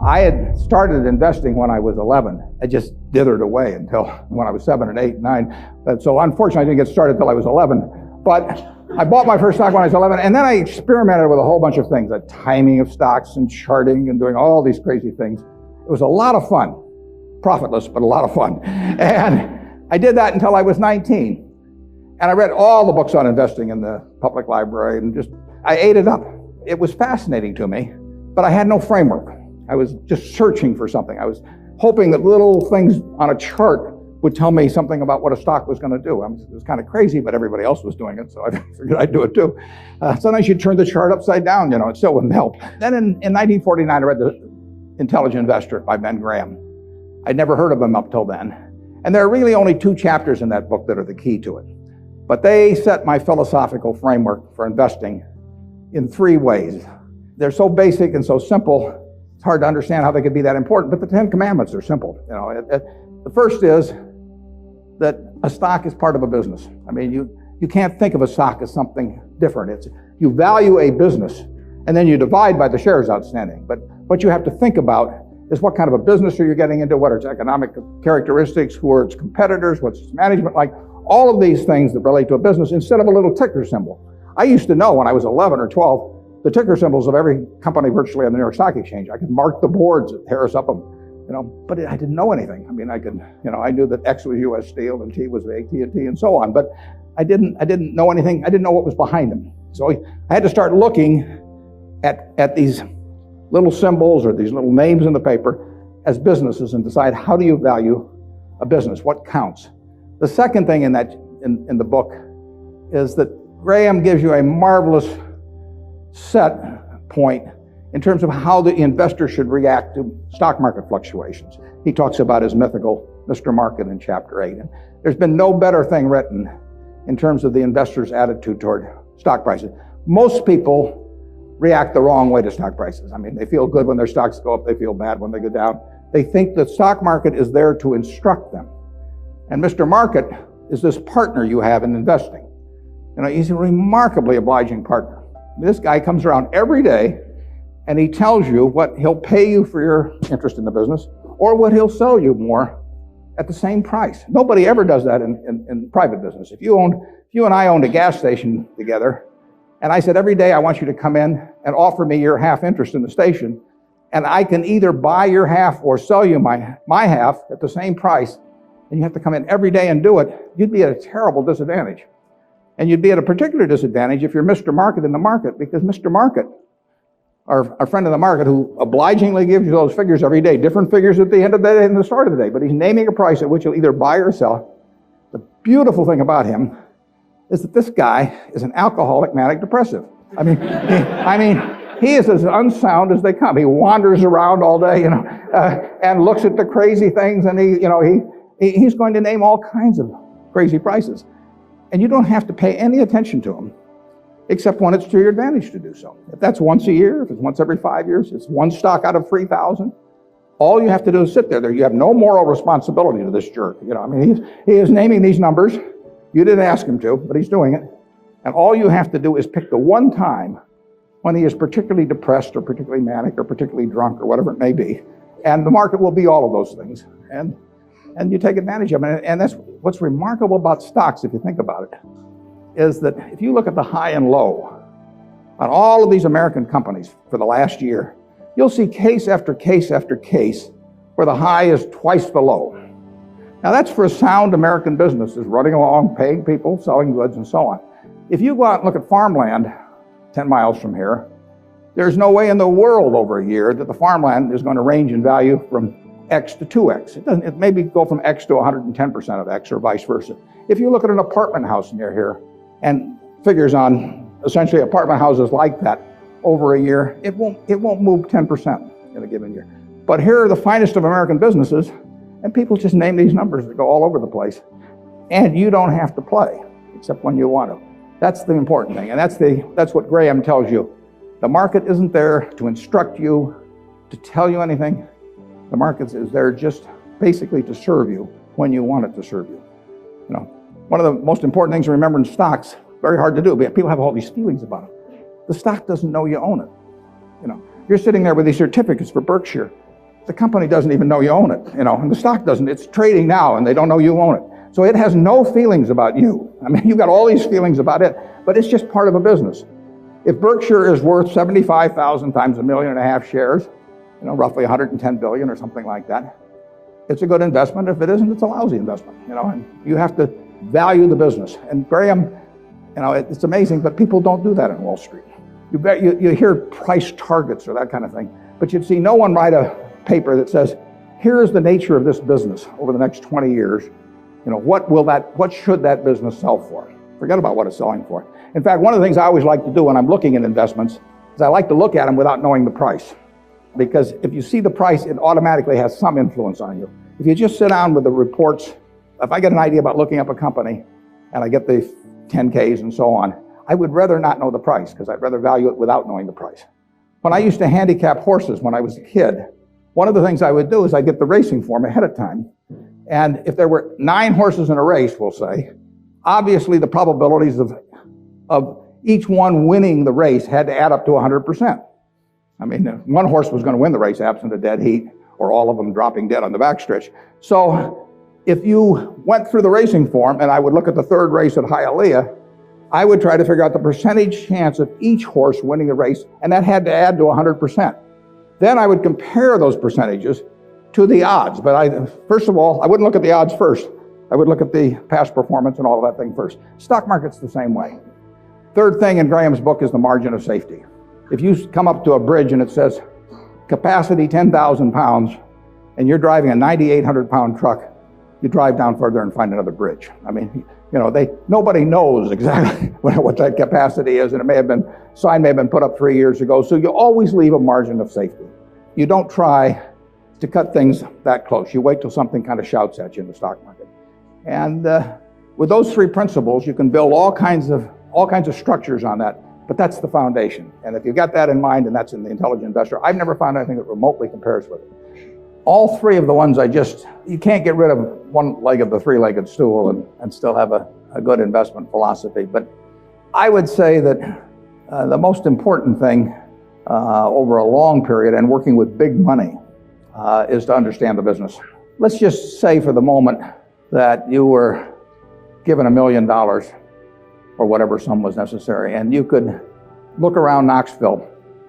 I had started investing when I was 11. I just dithered away until when I was 7 and 8 and 9. So unfortunately, I didn't get started until I was 11. But I bought my first stock when I was 11, and then I experimented with a whole bunch of things, like timing of stocks and charting and doing all these crazy things. It was a lot of fun. Profitless, but a lot of fun. And I did that until I was 19. And I read all the books on investing in the public library and I ate it up. It was fascinating to me, but I had no framework. I was just searching for something. I was hoping that little things on a chart would tell me something about what a stock was going to do. It was kind of crazy, but everybody else was doing it, so I figured I'd do it too. Sometimes you'd turn the chart upside down, it still wouldn't help. Then in 1949, I read The Intelligent Investor by Ben Graham. I'd never heard of him up till then. And there are really only 2 chapters in that book that are the key to it. But they set my philosophical framework for investing in 3 ways. They're so basic and so simple, it's hard to understand how they could be that important, but the 10 Commandments are simple. The first is that a stock is part of a business. I mean, you can't think of a stock as something different. You value a business, and then you divide by the shares outstanding. But what you have to think about is what kind of a business are you getting into, what are its economic characteristics, who are its competitors, what's its management like, all of these things that relate to a business instead of a little ticker symbol. I used to know when I was 11 or 12 the ticker symbols of every company virtually on the New York Stock Exchange. I could mark the boards at Harris Upham, but I didn't know anything. I mean, I knew that X was U.S. Steel and T was AT&T and so on, but I didn't know anything. I didn't know what was behind them. So I had to start looking at these little symbols or these little names in the paper as businesses and decide, how do you value a business? What counts? The second thing in the book is that Graham gives you a marvelous set point in terms of how the investor should react to stock market fluctuations. He talks about his mythical Mr. Market in chapter 8. And there's been no better thing written in terms of the investor's attitude toward stock prices. Most people react the wrong way to stock prices. I mean, they feel good when their stocks go up, they feel bad when they go down. They think the stock market is there to instruct them. And Mr. Market is this partner you have in investing. He's a remarkably obliging partner. This guy comes around every day and he tells you what he'll pay you for your interest in the business or what he'll sell you more at the same price. Nobody ever does that in private business. If you and I owned a gas station together, and I said, every day I want you to come in and offer me your half interest in the station, and I can either buy your half or sell you my half at the same price, and you have to come in every day and do it, you'd be at a terrible disadvantage. And you'd be at a particular disadvantage if you're Mr. Market in the market, because Mr. Market, our friend in the market who obligingly gives you those figures every day, different figures at the end of the day and the start of the day, but he's naming a price at which you'll either buy or sell. The beautiful thing about him is that this guy is an alcoholic manic depressive. I mean, he is as unsound as they come. He wanders around all day, and looks at the crazy things, and he's going to name all kinds of crazy prices. And you don't have to pay any attention to him, except when it's to your advantage to do so. If that's once a year, if it's once every 5 years, it's one stock out of 3,000. All you have to do is sit there. You have no moral responsibility to this jerk. He is naming these numbers. You didn't ask him to, but he's doing it. And all you have to do is pick the one time when he is particularly depressed or particularly manic or particularly drunk or whatever it may be. And the market will be all of those things. And you take advantage of it. And that's what's remarkable about stocks, if you think about it, is that if you look at the high and low on all of these American companies for the last year, you'll see case after case after case where the high is twice the low. Now that's for a sound American business, is running along, paying people, selling goods, and so on. If you go out and look at farmland 10 miles from here, there's no way in the world over a year that the farmland is going to range in value from X to 2X. It maybe go from X to 110% of X or vice versa. If you look at an apartment house near here and figures on essentially apartment houses like that over a year, it won't move 10% in a given year. But here are the finest of American businesses, and people just name these numbers that go all over the place. And you don't have to play, except when you want to. That's the important thing, and that's what Graham tells you. The market isn't there to instruct you, to tell you anything. The market is there just basically to serve you when you want it to serve you. One of the most important things to remember in stocks, very hard to do, but people have all these feelings about it. The stock doesn't know you own it. You're sitting there with these certificates for Berkshire. the company doesn't even know you own it, and the stock doesn't. It's trading now, and they don't know you own it. So it has no feelings about you. I mean, you've got all these feelings about it, but it's just part of a business. If Berkshire is worth 75,000 times 1.5 million shares, roughly 110 billion or something like that, it's a good investment. If it isn't, it's a lousy investment, and you have to value the business. And Graham, it's amazing, but people don't do that in Wall Street. You hear price targets or that kind of thing, but you'd see no one write a paper that says, here is the nature of this business over the next 20 years. What should that business sell for? Forget about what it's selling for. In fact, one of the things I always like to do when I'm looking at investments is I like to look at them without knowing the price. Because if you see the price, it automatically has some influence on you. If you just sit down with the reports, if I get an idea about looking up a company and I get the 10Ks and so on, I would rather not know the price because I'd rather value it without knowing the price. When I used to handicap horses when I was a kid, one of the things I would do is I'd get the racing form ahead of time. And if there were 9 horses in a race, we'll say, obviously the probabilities of each one winning the race had to add up to 100%. I mean, one horse was going to win the race absent a dead heat or all of them dropping dead on the backstretch. So if you went through the racing form and I would look at the 3rd race at Hialeah, I would try to figure out the percentage chance of each horse winning the race, and that had to add to 100%. Then I would compare those percentages to the odds. But first of all, I wouldn't look at the odds first. I would look at the past performance and all of that thing first. Stock market's the same way. Third thing in Graham's book is the margin of safety. If you come up to a bridge and it says capacity 10,000 pounds and you're driving a 9,800 pound truck, you drive down further and find another bridge. I mean, nobody knows exactly what that capacity is, and sign may have been put up 3 years ago. So you always leave a margin of safety. You don't try to cut things that close. You wait till something kind of shouts at you in the stock market. And with those 3 principles, you can build all kinds of structures on that. But that's the foundation. And if you've got that in mind, and that's in the Intelligent Investor, I've never found anything that remotely compares with it. All 3 of the ones you can't get rid of one leg of the 3-legged stool and still have a good investment philosophy. But I would say that the most important thing over a long period and working with big money is to understand the business. Let's just say for the moment that you were given $1 million or whatever sum was necessary, and you could look around Knoxville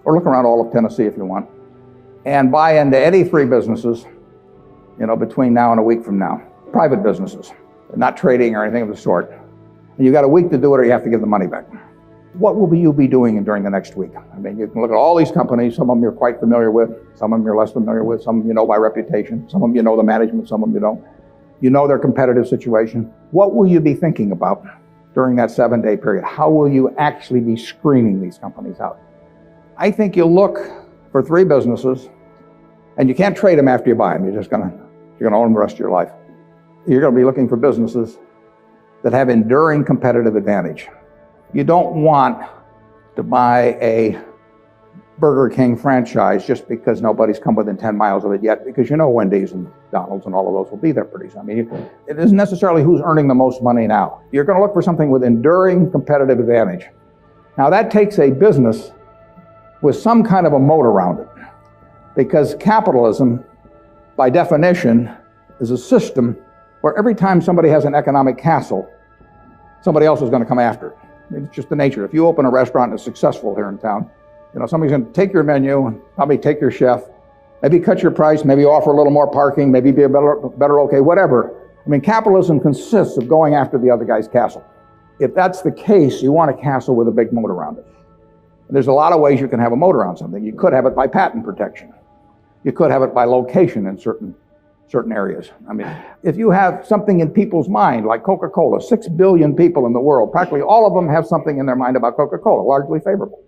or look around all of Tennessee if you want and buy into any 3 businesses, between now and a week from now. Private businesses, not trading or anything of the sort. And you got a week to do it or you have to give the money back. What will you be doing during the next week? I mean, you can look at all these companies. Some of them you're quite familiar with. Some of them you're less familiar with. Some of them you know by reputation. Some of them you know the management. Some of them you don't. You know their competitive situation. What will you be thinking about during that 7-day period? How will you actually be screening these companies out? I think you'll look for 3 businesses, and you can't trade them after you buy them. You're going to own them the rest of your life. You're going to be looking for businesses that have enduring competitive advantage. You don't want to buy a Burger King franchise just because nobody's come within 10 miles of it yet, because Wendy's and McDonald's and all of those will be there pretty soon. I mean, it isn't necessarily who's earning the most money now. You're going to look for something with enduring competitive advantage. Now that takes a business with some kind of a moat around it, because capitalism, by definition, is a system where every time somebody has an economic castle, somebody else is going to come after it. It's just the nature. If you open a restaurant and it's successful here in town, somebody's going to take your menu and probably take your chef, maybe cut your price, maybe offer a little more parking, maybe be a better okay, whatever. I mean, capitalism consists of going after the other guy's castle. If that's the case, you want a castle with a big moat around it. And there's a lot of ways you can have a moat around something. You could have it by patent protection. You could have it by location in certain areas. I mean, if you have something in people's mind, like Coca-Cola, 6 billion people in the world, practically all of them have something in their mind about Coca-Cola, largely favorable.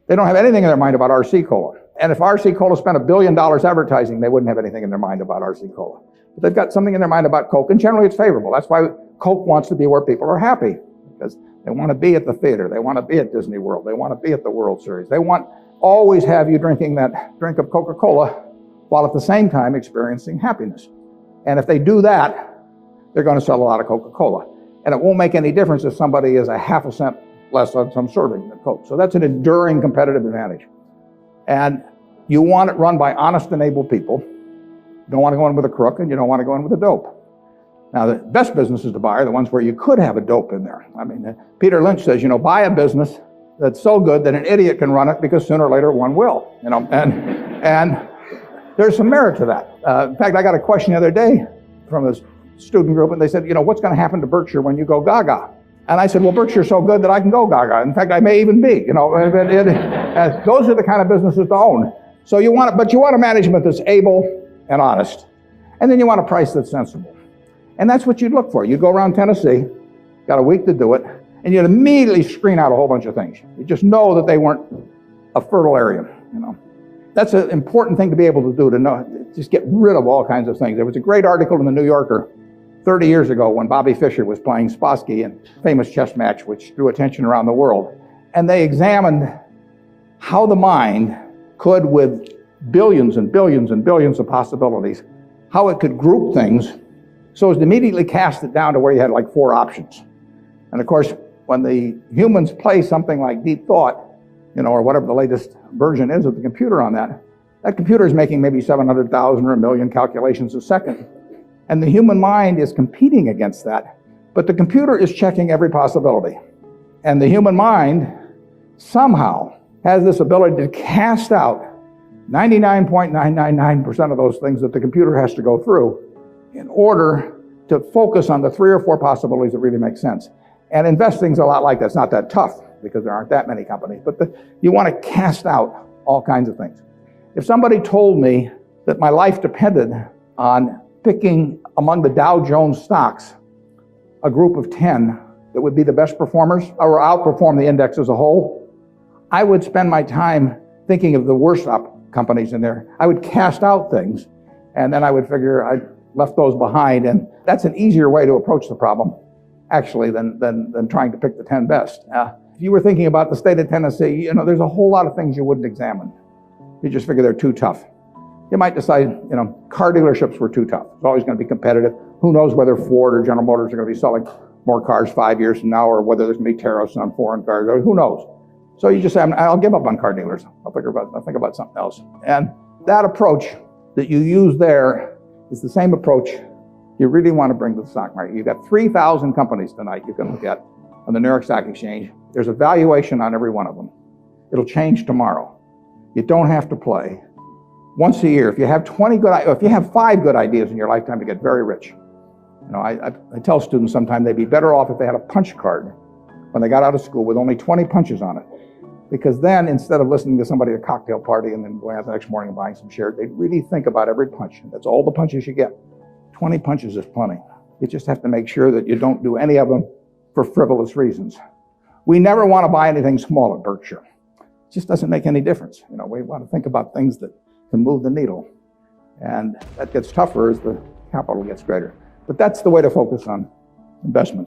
They don't have anything in their mind about RC Cola. And if RC Cola spent $1 billion advertising, they wouldn't have anything in their mind about RC Cola. But they've got something in their mind about Coke, and generally it's favorable. That's why Coke wants to be where people are happy, because they want to be at the theater. They want to be at Disney World. They want to be at the World Series. They want always have you drinking that drink of Coca-Cola while at the same time experiencing happiness. And if they do that, they're going to sell a lot of Coca-Cola. And it won't make any difference if somebody is a half a cent less on some serving than Coke. So that's an enduring competitive advantage. And you want it run by honest and able people. You don't want to go in with a crook, and you don't want to go in with a dope. Now, the best businesses to buy are the ones where you could have a dope in there. I mean, Peter Lynch says, buy a business that's so good that an idiot can run it, because sooner or later one will. And there's some merit to that. In fact, I got a question the other day from a student group, and they said, what's going to happen to Berkshire when you go gaga? And I said, well, Berkshire's so good that I can go gaga. In fact, I may even be. Those are the kind of businesses to own. So you want a management that's able and honest, and then you want a price that's sensible. And that's what you'd look for. You'd go around Tennessee, got a week to do it, and you'd immediately screen out a whole bunch of things. You just know that they weren't a fertile area. That's an important thing to be able to do, to know, just get rid of all kinds of things. There was a great article in the New Yorker 30 years ago when Bobby Fischer was playing Spassky in a famous chess match which drew attention around the world. And they examined how the mind could, with billions and billions and billions of possibilities, how it could group things so as to immediately cast it down to where you had like 4 options. And of course, when the humans play something like deep thought, or whatever the latest version is of the computer on that computer is making maybe 700,000 or 1 million calculations a second. And the human mind is competing against that, but the computer is checking every possibility. And the human mind somehow has this ability to cast out 99.999% of those things that the computer has to go through in order to focus on the 3 or 4 possibilities that really make sense. And investing's a lot like that. It's not that tough because there aren't that many companies, but you want to cast out all kinds of things. If somebody told me that my life depended on picking among the Dow Jones stocks a group of 10 that would be the best performers or outperform the index as a whole, I would spend my time thinking of the worst companies in there. I would cast out things, and then I would figure I'd left those behind, and that's an easier way to approach the problem, actually, than trying to pick the 10 best. If you were thinking about the state of Tennessee, there's a whole lot of things you wouldn't examine. You just figure they're too tough. You might decide, car dealerships were too tough. It's always going to be competitive. Who knows whether Ford or General Motors are going to be selling more cars 5 years from now, or whether there's going to be tariffs on foreign cars. Who knows? So you just say, I'll give up on car dealers. I'll think about something else. And that approach that you use there is the same approach you really want to bring to the stock market. You've got 3,000 companies tonight you can look at on the New York Stock Exchange. There's a valuation on every one of them. It'll change tomorrow. You don't have to play. Once a year, if you have 5 good ideas in your lifetime, you get very rich. I tell students sometimes they'd be better off if they had a punch card when they got out of school with only 20 punches on it. Because then, instead of listening to somebody at a cocktail party and then going out the next morning and buying some shares, they'd really think about every punch. That's all the punches you get. 20 punches is plenty. You just have to make sure that you don't do any of them for frivolous reasons. We never want to buy anything small at Berkshire. It just doesn't make any difference. We want to think about things that can move the needle. And that gets tougher as the capital gets greater. But that's the way to focus on investments.